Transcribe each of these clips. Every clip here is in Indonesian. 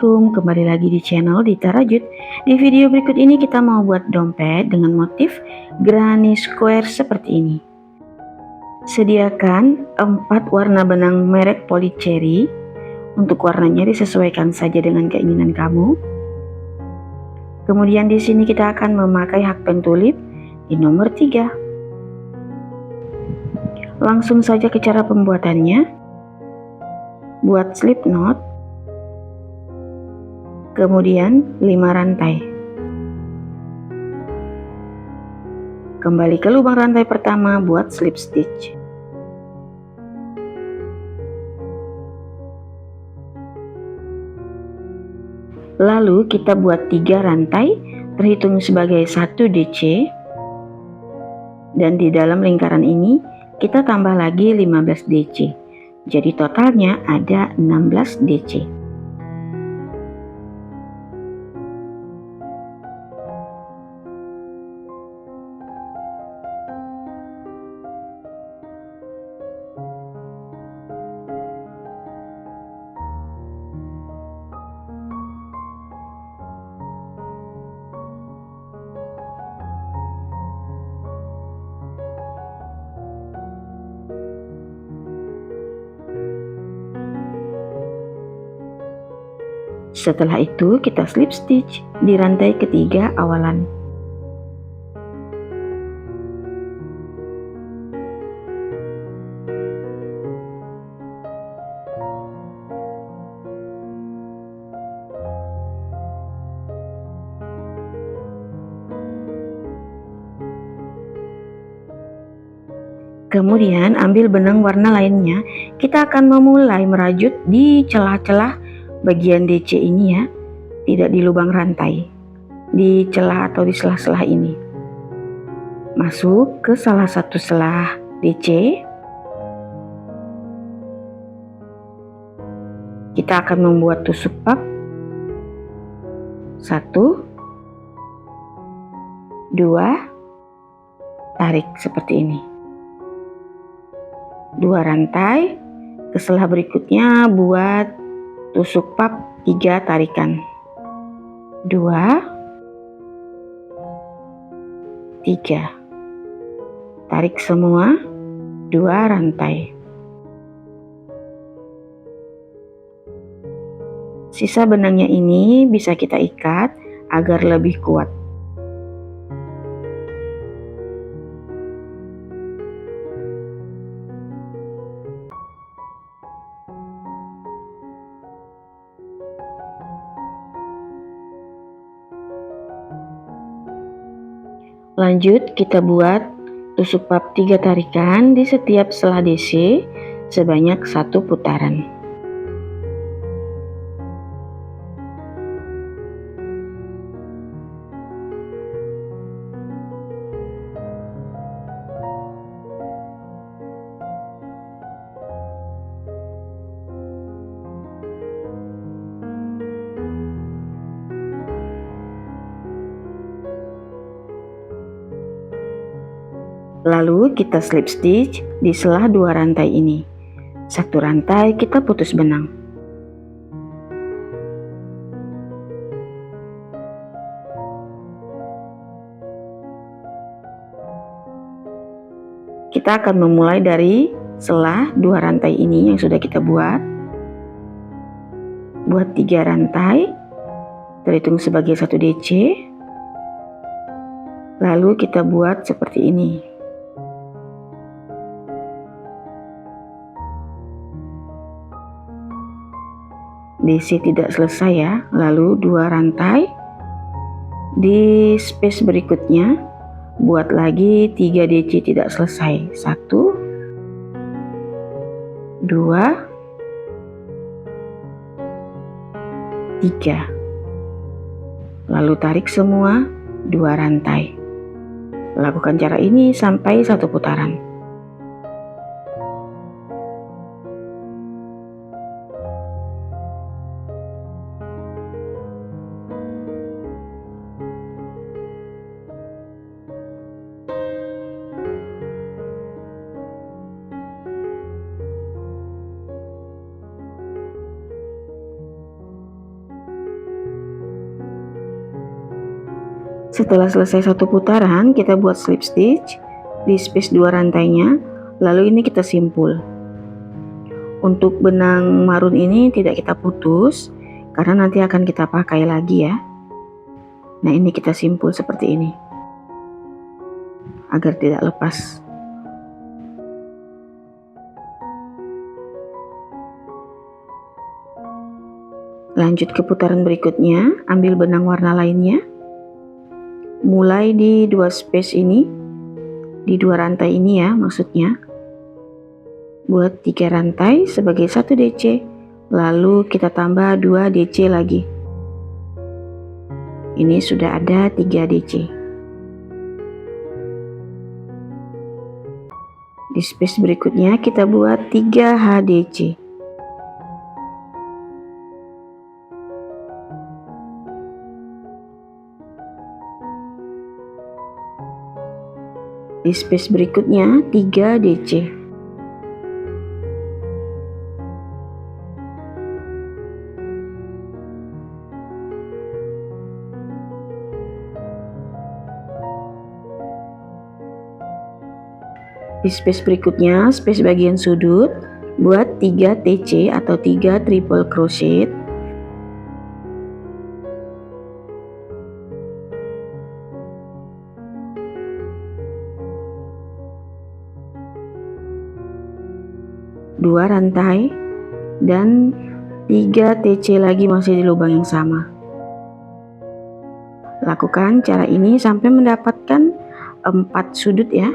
Assalamualaikum, kembali lagi di channel Dita Rajut. Di video berikut ini kita mau buat dompet dengan motif granny square seperti ini. Sediakan 4 warna benang merek Polycherry. Untuk warnanya disesuaikan saja dengan keinginan kamu. Kemudian di sini kita akan memakai hakpen tulip di nomor 3. Langsung saja ke cara pembuatannya. Buat slip knot, kemudian 5 rantai. Kembali ke lubang rantai pertama buat slip stitch. Lalu kita buat 3 rantai, terhitung sebagai 1 DC. Dan di dalam lingkaran ini kita tambah lagi 15 DC. Jadi totalnya ada 16 DC. Setelah itu kita slip stitch di rantai ketiga awalan. Kemudian ambil benang warna lainnya, kita akan memulai merajut di celah-celah bagian DC ini ya, tidak di lubang rantai, di celah atau di selah-selah ini. Masuk ke salah satu selah DC. Kita akan membuat tusuk pap. 1, 2, tarik seperti ini. 2 rantai, ke selah berikutnya buat tusuk pap 3 tarikan. 2, 3. Tarik semua 2 rantai. Sisa benangnya ini bisa kita ikat agar lebih kuat. Lanjut kita buat tusuk pap 3 tarikan di setiap selah DC sebanyak 1 putaran. Lalu kita slip stitch di selah 2 rantai ini. 1 rantai kita putus benang. Kita akan memulai dari selah 2 rantai ini yang sudah kita buat. Buat 3 rantai, terhitung sebagai 1 DC. Lalu kita buat seperti ini. DC tidak selesai ya, lalu 2 rantai di space berikutnya buat lagi 3 DC tidak selesai. 1, 2, 3. Lalu tarik semua 2 rantai. Lakukan cara ini sampai 1 putaran. Setelah selesai satu putaran, kita buat slip stitch di space 2 rantainya, lalu ini kita simpul. Untuk benang marun ini tidak kita putus karena nanti akan kita pakai lagi ya. Nah, ini kita simpul seperti ini agar tidak lepas. Lanjut ke putaran berikutnya, ambil benang warna lainnya. Mulai di 2 space ini, di 2 rantai ini ya maksudnya. Buat 3 rantai sebagai 1 DC, lalu kita tambah 2 DC lagi. Ini sudah ada 3 DC. Di space berikutnya kita buat 3 HDC. Di space berikutnya 3 DC. Di space berikutnya, space bagian sudut, buat 3 TC atau 3 triple crochet. Dua rantai dan 3 TC lagi masih di lubang yang sama. Lakukan cara ini sampai mendapatkan 4 sudut ya.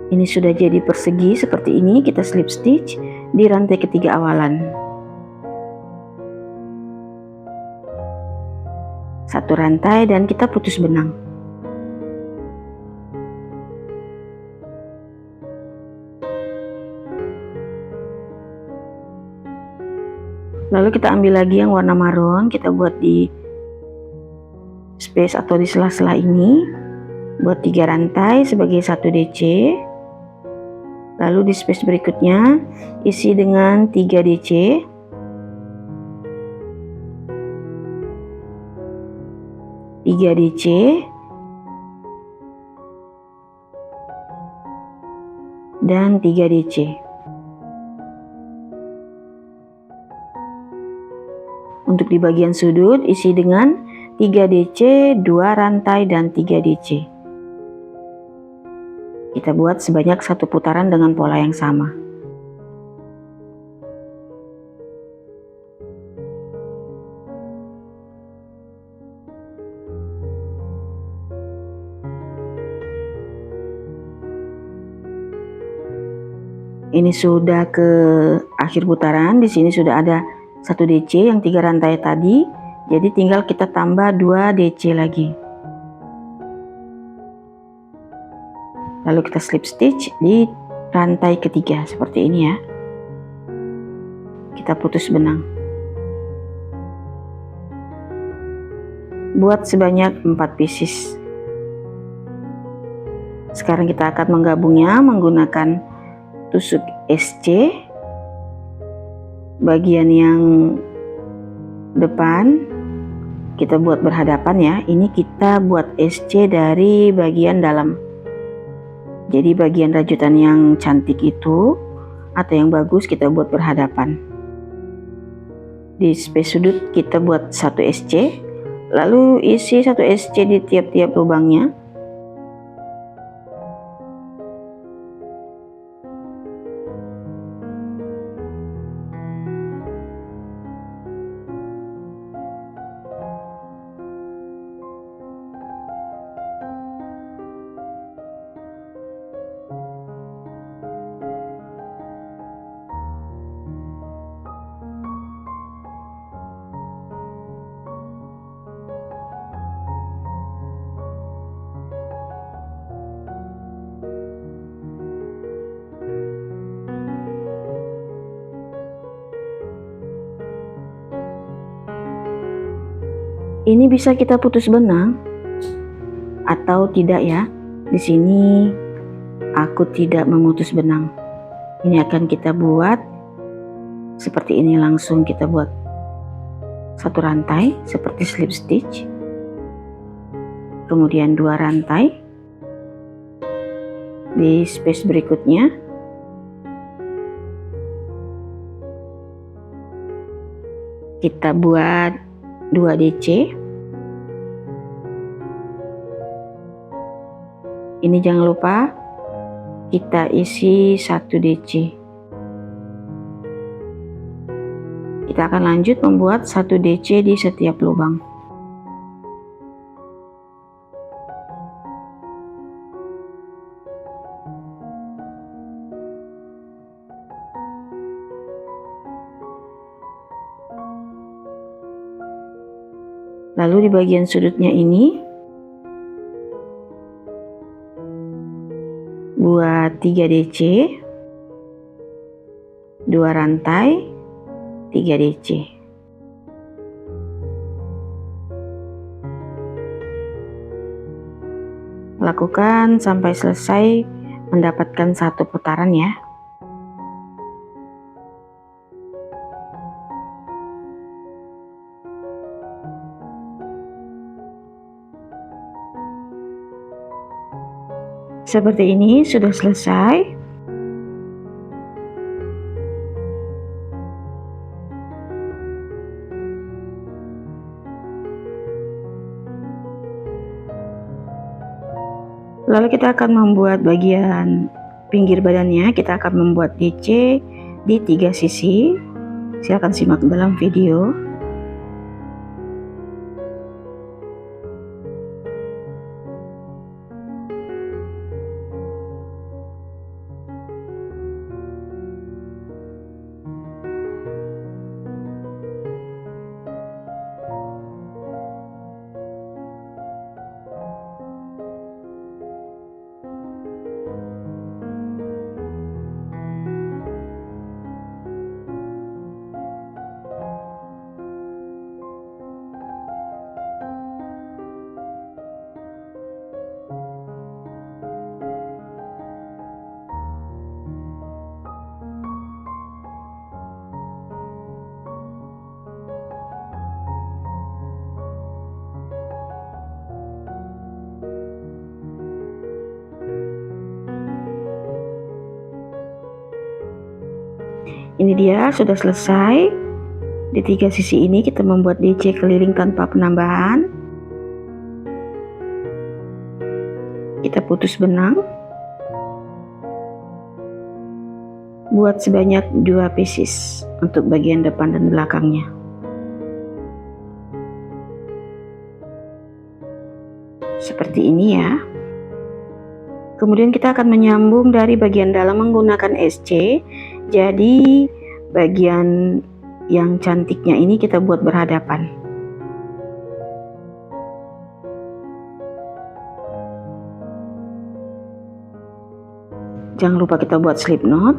Ini sudah jadi persegi seperti ini, kita slip stitch di rantai ketiga awalan. Satu rantai dan kita putus benang. Lalu kita ambil lagi yang warna marun, kita buat di space atau di sela-sela ini, buat 3 rantai sebagai 1 DC. Lalu di space berikutnya isi dengan 3 DC. Tiga DC. Dan 3 DC. Untuk di bagian sudut isi dengan 3 DC, 2 rantai dan 3 DC. Kita buat sebanyak 1 putaran dengan pola yang sama. Ini sudah ke akhir putaran. Di sini sudah ada 1 DC yang 3 rantai tadi. Jadi tinggal kita tambah 2 DC lagi. Lalu kita slip stitch di rantai ketiga seperti ini ya. Kita putus benang. Buat sebanyak 4 pieces. Sekarang kita akan menggabungnya menggunakan tusuk SC. Bagian yang depan kita buat berhadapan ya. Ini kita buat SC dari bagian dalam. Jadi bagian rajutan yang cantik itu atau yang bagus kita buat berhadapan. Di space sudut kita buat 1 SC, lalu isi 1 SC di tiap-tiap lubangnya. Ini bisa kita putus benang atau tidak ya. Di sini aku tidak memutus benang. Ini akan kita buat seperti ini, langsung kita buat satu rantai seperti slip stitch, kemudian 2 rantai di space berikutnya, kita buat 2 DC. Ini jangan lupa kita isi 1 DC. Kita akan lanjut membuat 1 DC di setiap lubang. Lalu di bagian sudutnya ini buat 3 DC, 2 rantai, 3 DC. Lakukan sampai selesai mendapatkan 1 putaran ya. Seperti ini sudah selesai. Lalu kita akan membuat bagian pinggir badannya. Kita akan membuat DC di 3 sisi. Silahkan simak dalam video. Ini dia sudah selesai. Di 3 sisi ini kita membuat DC keliling tanpa penambahan. Kita putus benang. Buat sebanyak 2 pieces untuk bagian depan dan belakangnya. Seperti ini ya. Kemudian kita akan menyambung dari bagian dalam menggunakan SC. Jadi bagian yang cantiknya ini kita buat berhadapan. Jangan lupa kita buat slip knot.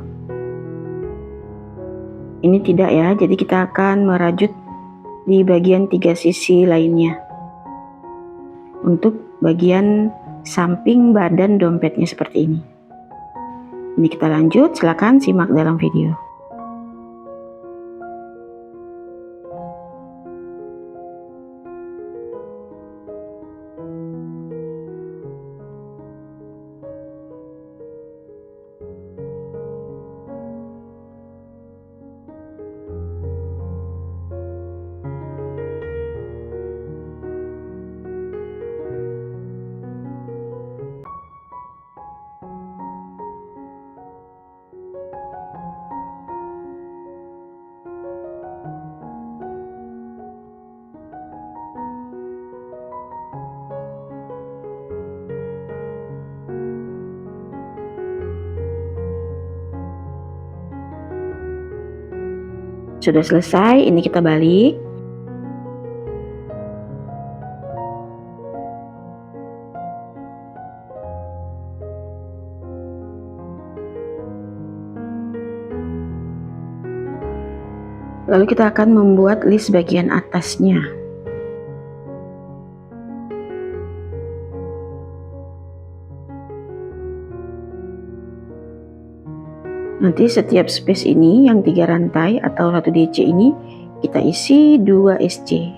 Ini tidak ya, jadi kita akan merajut di bagian 3 sisi lainnya. Untuk bagian samping badan dompetnya seperti ini. Ini kita lanjut, silakan simak dalam video. Sudah selesai, ini kita balik. Lalu kita akan membuat list bagian atasnya. Nanti setiap space ini yang 3 rantai atau 1 DC ini kita isi 2 SC.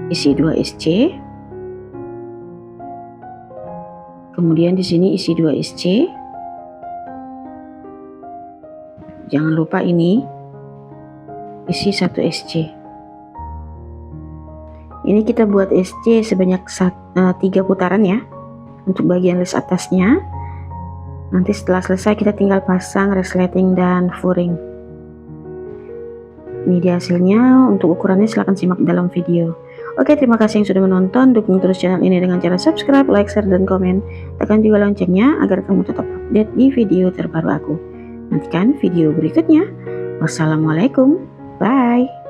Isi 2 SC. Kemudian di sini isi 2 SC. Jangan lupa ini isi 1 SC. Ini kita buat SC sebanyak 3 putaran ya untuk bagian les atasnya. Nanti setelah selesai kita tinggal pasang resleting dan furing. Ini dia hasilnya. Untuk ukurannya silahkan simak dalam video. Oke, terima kasih yang sudah menonton. Dukung terus channel ini dengan cara subscribe, like, share, dan komen. Tekan juga loncengnya agar kamu tetap update di video terbaru aku. Nantikan video berikutnya. Wassalamualaikum. Bye.